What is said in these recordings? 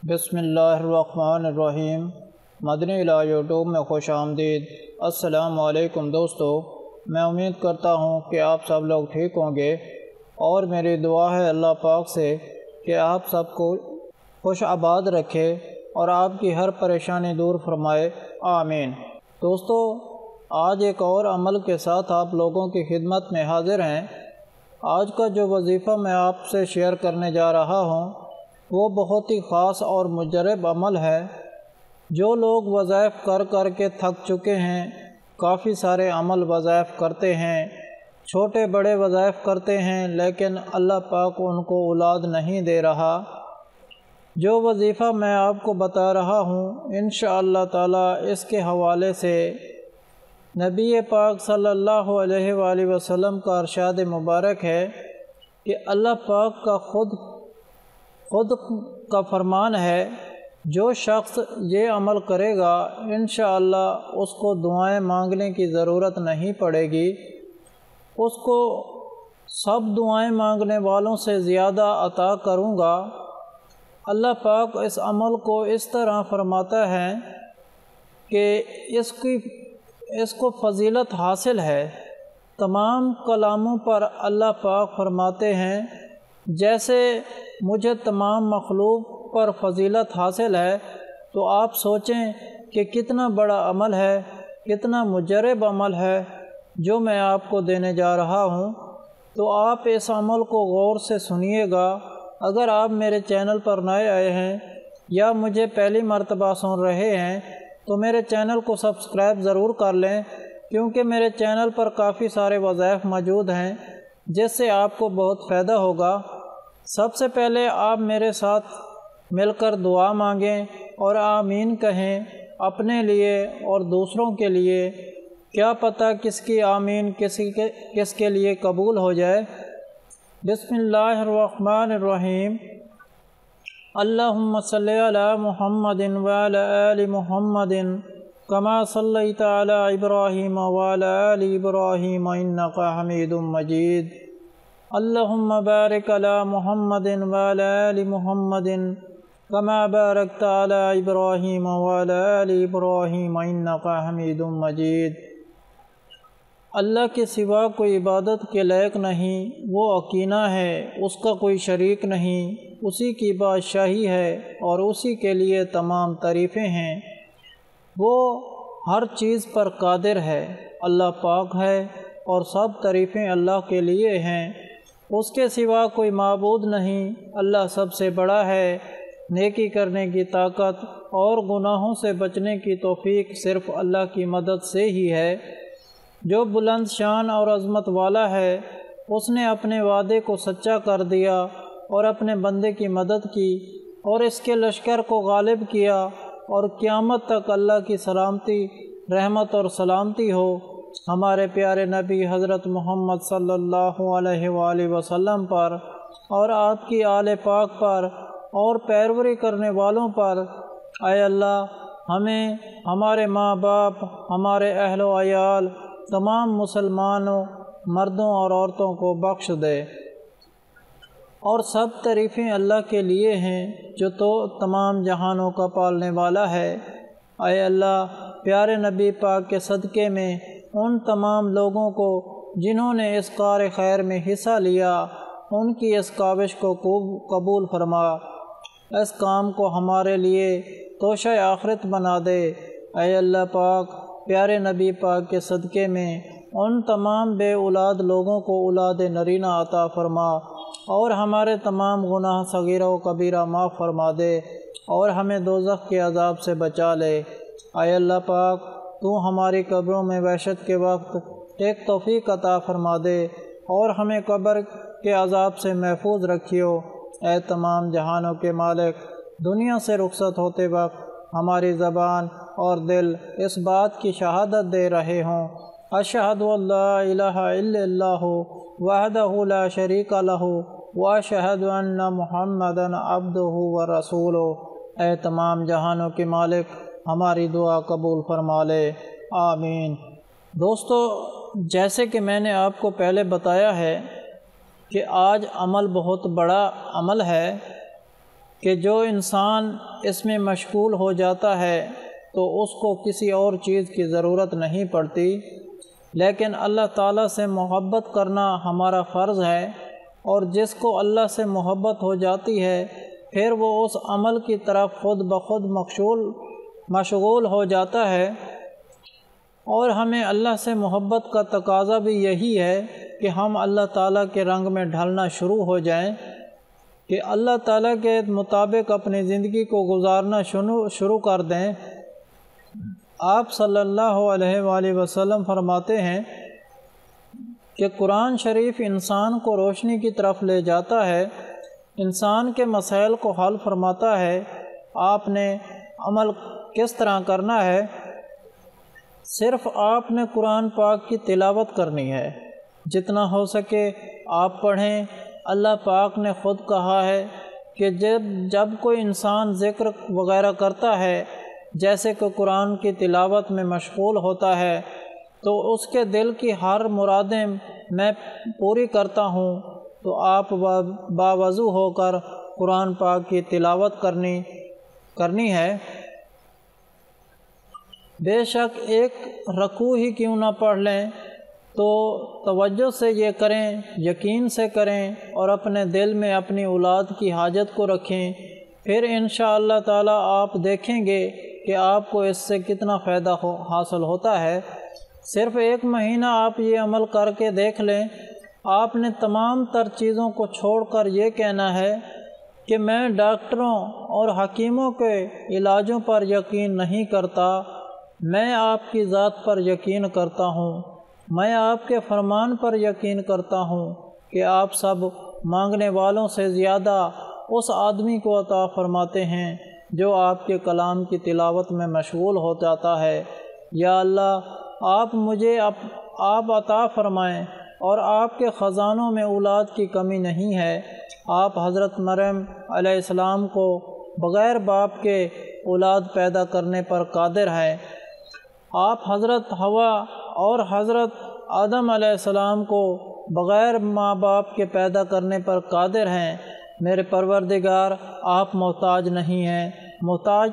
بسم اللہ الرحمن الرحیم۔ مدنی لا یوٹیوب میں خوش آمدید۔ السلام علیکم دوستو، میں امید کرتا ہوں کہ آپ سب لوگ ٹھیک ہوں گے، اور میری دعا ہے اللہ پاک سے کہ آپ سب کو خوش آباد رکھے اور آپ کی ہر پریشانی دور فرمائے، آمین۔ دوستو، آج ایک اور عمل کے ساتھ آپ لوگوں کی خدمت میں حاضر ہیں۔ آج کا جو وظیفہ میں آپ سے شیئر کرنے جا رہا ہوں وہ بہت ہی خاص اور مجرب عمل ہے۔ جو لوگ وظائف کر کر کے تھک چکے ہیں، کافی سارے عمل وظائف کرتے ہیں، چھوٹے بڑے وظائف کرتے ہیں، لیکن اللہ پاک ان کو اولاد نہیں دے رہا۔ جو وظیفہ میں آپ کو بتا رہا ہوں انشاءاللہ تعالی اس کے حوالے سے نبی پاک صلی اللہ علیہ وآلہ وسلم کا ارشاد مبارک ہے کہ اللہ پاک کا خود کا فرمان ہے، جو شخص یہ عمل کرے گا انشاءاللہ اس کو دعائیں مانگنے کی ضرورت نہیں پڑے گی، اس کو سب دعائیں مانگنے والوں سے زیادہ عطا کروں گا۔ اللہ پاک اس عمل کو اس طرح فرماتا ہے کہ اس کو فضیلت حاصل ہے۔ تمام کلاموں پر اللہ پاک فرماتے ہیں جیسے مجھے تمام مخلوق پر فضیلت حاصل ہے، تو آپ سوچیں کہ کتنا بڑا عمل ہے، کتنا مجرب عمل ہے جو میں آپ کو دینے جا رہا ہوں۔ تو آپ اس عمل کو غور سے سنیے گا۔ اگر آپ میرے چینل پر نئے آئے ہیں یا مجھے پہلی مرتبہ سن رہے ہیں تو میرے چینل کو سبسکرائب ضرور کر لیں، کیونکہ میرے چینل پر کافی سارے وظائف موجود ہیں جس سے آپ کو بہت فائدہ ہوگا۔ سب سے پہلے آپ میرے ساتھ مل کر دعا مانگیں اور آمین کہیں، اپنے لیے اور دوسروں کے لیے۔ کیا پتہ کس کی آمین کس کے لیے قبول ہو جائے۔ بسم اللہ الرحمن الرحیم۔ اللہم صلی علی محمد وعلی آل محمد کما صلیت علی ابراہیم وعلی آل ابراہیم انک حمید مجید۔ اللہم بارک علی محمد وعلی آل محمد کما بارکت علی ابراہیم وعلی آل ابراہیم انک حمید مجید۔ اللہ کے سوا کوئی عبادت کے لائق نہیں، وہ اکینا ہے، اس کا کوئی شریک نہیں، اسی کی بادشاہی ہے اور اسی کے لیے تمام تعریفیں ہیں۔ وہ ہر چیز پر قادر ہے، اللہ پاک ہے اور سب تعریفیں اللہ کے لیے ہیں۔ اس کے سوا کوئی معبود نہیں، اللہ سب سے بڑا ہے۔ نیکی کرنے کی طاقت اور گناہوں سے بچنے کی توفیق صرف اللہ کی مدد سے ہی ہے۔ جو بلند شان اور عظمت والا ہے، اس نے اپنے وعدے کو سچا کر دیا اور اپنے بندے کی مدد کی اور اس کے لشکر کو غالب کیا، اور قیامت تک اللہ کی سلامتی، رحمت اور سلامتی ہو ہمارے پیارے نبی حضرت محمد صلی اللہ علیہ وآلہ وسلم پر اور آپ کی آل پاک پر اور پیروی کرنے والوں پر۔ اے اللہ، ہمیں، ہمارے ماں باپ، ہمارے اہل و عیال، تمام مسلمانوں مردوں اور عورتوں کو بخش دے۔ اور سب تعریفیں اللہ کے لیے ہیں جو تو تمام جہانوں کا پالنے والا ہے۔ اے اللہ، پیارے نبی پاک کے صدقے میں ان تمام لوگوں کو جنہوں نے اس کار خیر میں حصہ لیا، ان کی اس کاوش کو قبول فرما۔ اس کام کو ہمارے لیے توشہ آخرت بنا دے۔ اے اللہ پاک، پیارے نبی پاک کے صدقے میں ان تمام بے اولاد لوگوں کو اولاد نرینہ عطا فرما، اور ہمارے تمام گناہ صغیرہ و کبیرہ معاف فرما دے، اور ہمیں دوزخ کے عذاب سے بچا لے۔ اے اللہ پاک، تو ہماری قبروں میں وحشت کے وقت ایک توفیق عطا فرما دے، اور ہمیں قبر کے عذاب سے محفوظ رکھیو۔ اے تمام جہانوں کے مالک، دنیا سے رخصت ہوتے وقت ہماری زبان اور دل اس بات کی شہادت دے رہے ہوں، اشہد ان لا الہ الا اللہ وحدہ لا شریک لہ واشہد ان محمدا عبدہ ورسولہ۔ اے تمام جہانوں کے مالک، ہماری دعا قبول فرما لے، آمین۔ دوستو، جیسے کہ میں نے آپ کو پہلے بتایا ہے کہ آج عمل بہت بڑا عمل ہے، کہ جو انسان اس میں مشغول ہو جاتا ہے تو اس کو کسی اور چیز کی ضرورت نہیں پڑتی، لیکن اللہ تعالیٰ سے محبت کرنا ہمارا فرض ہے، اور جس کو اللہ سے محبت ہو جاتی ہے پھر وہ اس عمل کی طرف خود بخود مشغول ہو جاتا ہے۔ اور ہمیں اللہ سے محبت کا تقاضا بھی یہی ہے کہ ہم اللہ تعالیٰ کے رنگ میں ڈھلنا شروع ہو جائیں، کہ اللہ تعالیٰ کے مطابق اپنی زندگی کو گزارنا شروع کر دیں۔ آپ صلی اللہ علیہ وآلہ وسلم فرماتے ہیں کہ قرآن شریف انسان کو روشنی کی طرف لے جاتا ہے، انسان کے مسائل کو حل فرماتا ہے۔ آپ نے عمل کس طرح کرنا ہے؟ صرف آپ نے قرآن پاک کی تلاوت کرنی ہے، جتنا ہو سکے آپ پڑھیں۔ اللہ پاک نے خود کہا ہے کہ جب کوئی انسان ذکر وغیرہ کرتا ہے، جیسے کہ قرآن کی تلاوت میں مشغول ہوتا ہے، تو اس کے دل کی ہر مرادیں میں پوری کرتا ہوں۔ تو آپ باوضو ہو کر قرآن پاک کی تلاوت کرنی ہے۔ بے شک ایک رکوع ہی کیوں نہ پڑھ لیں تو توجہ سے یہ کریں، یقین سے کریں، اور اپنے دل میں اپنی اولاد کی حاجت کو رکھیں۔ پھر انشاءاللہ تعالی آپ دیکھیں گے کہ آپ کو اس سے کتنا فائدہ حاصل ہوتا ہے۔ صرف 1 مہینہ آپ یہ عمل کر کے دیکھ لیں۔ آپ نے تمام تر چیزوں کو چھوڑ کر یہ کہنا ہے کہ میں ڈاکٹروں اور حکیموں کے علاجوں پر یقین نہیں کرتا، میں آپ کی ذات پر یقین کرتا ہوں، میں آپ کے فرمان پر یقین کرتا ہوں کہ آپ سب مانگنے والوں سے زیادہ اس آدمی کو عطا فرماتے ہیں جو آپ کے کلام کی تلاوت میں مشغول ہو جاتا ہے۔ یا اللہ، آپ مجھے آپ عطا فرمائیں، اور آپ کے خزانوں میں اولاد کی کمی نہیں ہے۔ آپ حضرت مریم علیہ السلام کو بغیر باپ کے اولاد پیدا کرنے پر قادر ہیں۔ آپ حضرت حوا اور حضرت آدم علیہ السلام کو بغیر ماں باپ کے پیدا کرنے پر قادر ہیں۔ میرے پروردگار، آپ محتاج نہیں ہیں، محتاج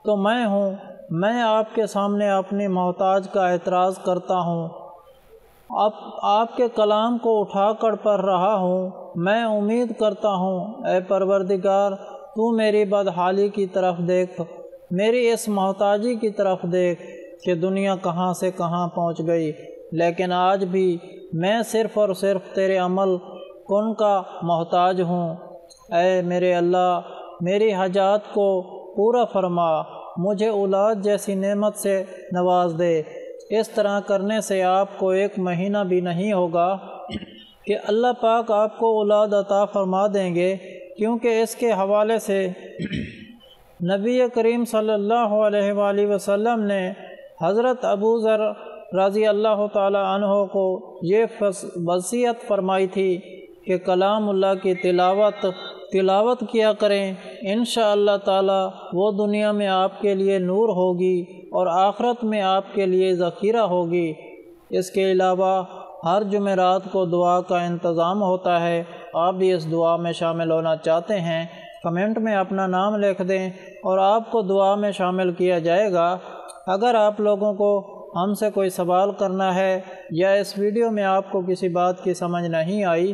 تو میں ہوں۔ میں آپ کے سامنے اپنی محتاج کا اعتراض کرتا ہوں، اب آپ کے کلام کو اٹھا کر پڑھ رہا ہوں۔ میں امید کرتا ہوں اے پروردگار، تو میری بدحالی کی طرف دیکھ، میری اس محتاجی کی طرف دیکھ کہ دنیا کہاں سے کہاں پہنچ گئی، لیکن آج بھی میں صرف اور صرف تیرے عمل کن کا محتاج ہوں۔ اے میرے اللہ، میری حاجات کو پورا فرما، مجھے اولاد جیسی نعمت سے نواز دے۔ اس طرح کرنے سے آپ کو 1 مہینہ بھی نہیں ہوگا کہ اللہ پاک آپ کو اولاد عطا فرما دیں گے، کیونکہ اس کے حوالے سے نبی کریم صلی اللہ علیہ وآلہ وسلم نے حضرت ابو ذر رضی اللہ تعالی عنہ کو یہ وصیت فرمائی تھی کہ کلام اللہ کی تلاوت کیا کریں، انشاءاللہ تعالی وہ دنیا میں آپ کے لیے نور ہوگی اور آخرت میں آپ کے لیے ذخیرہ ہوگی۔ اس کے علاوہ ہر جمعرات کو دعا کا انتظام ہوتا ہے۔ آپ بھی اس دعا میں شامل ہونا چاہتے ہیں، کمنٹ میں اپنا نام لکھ دیں اور آپ کو دعا میں شامل کیا جائے گا۔ اگر آپ لوگوں کو ہم سے کوئی سوال کرنا ہے، یا اس ویڈیو میں آپ کو کسی بات کی سمجھ نہیں آئی،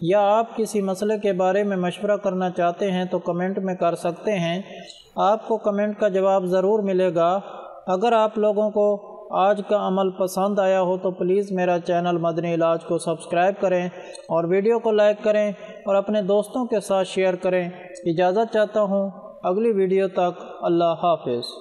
یا آپ کسی مسئلے کے بارے میں مشورہ کرنا چاہتے ہیں تو کمنٹ میں کر سکتے ہیں۔ آپ کو کمنٹ کا جواب ضرور ملے گا۔ اگر آپ لوگوں کو آج کا عمل پسند آیا ہو تو پلیز میرا چینل مدنی علاج کو سبسکرائب کریں اور ویڈیو کو لائک کریں اور اپنے دوستوں کے ساتھ شیئر کریں۔ اجازت چاہتا ہوں، اگلی ویڈیو تک اللہ حافظ۔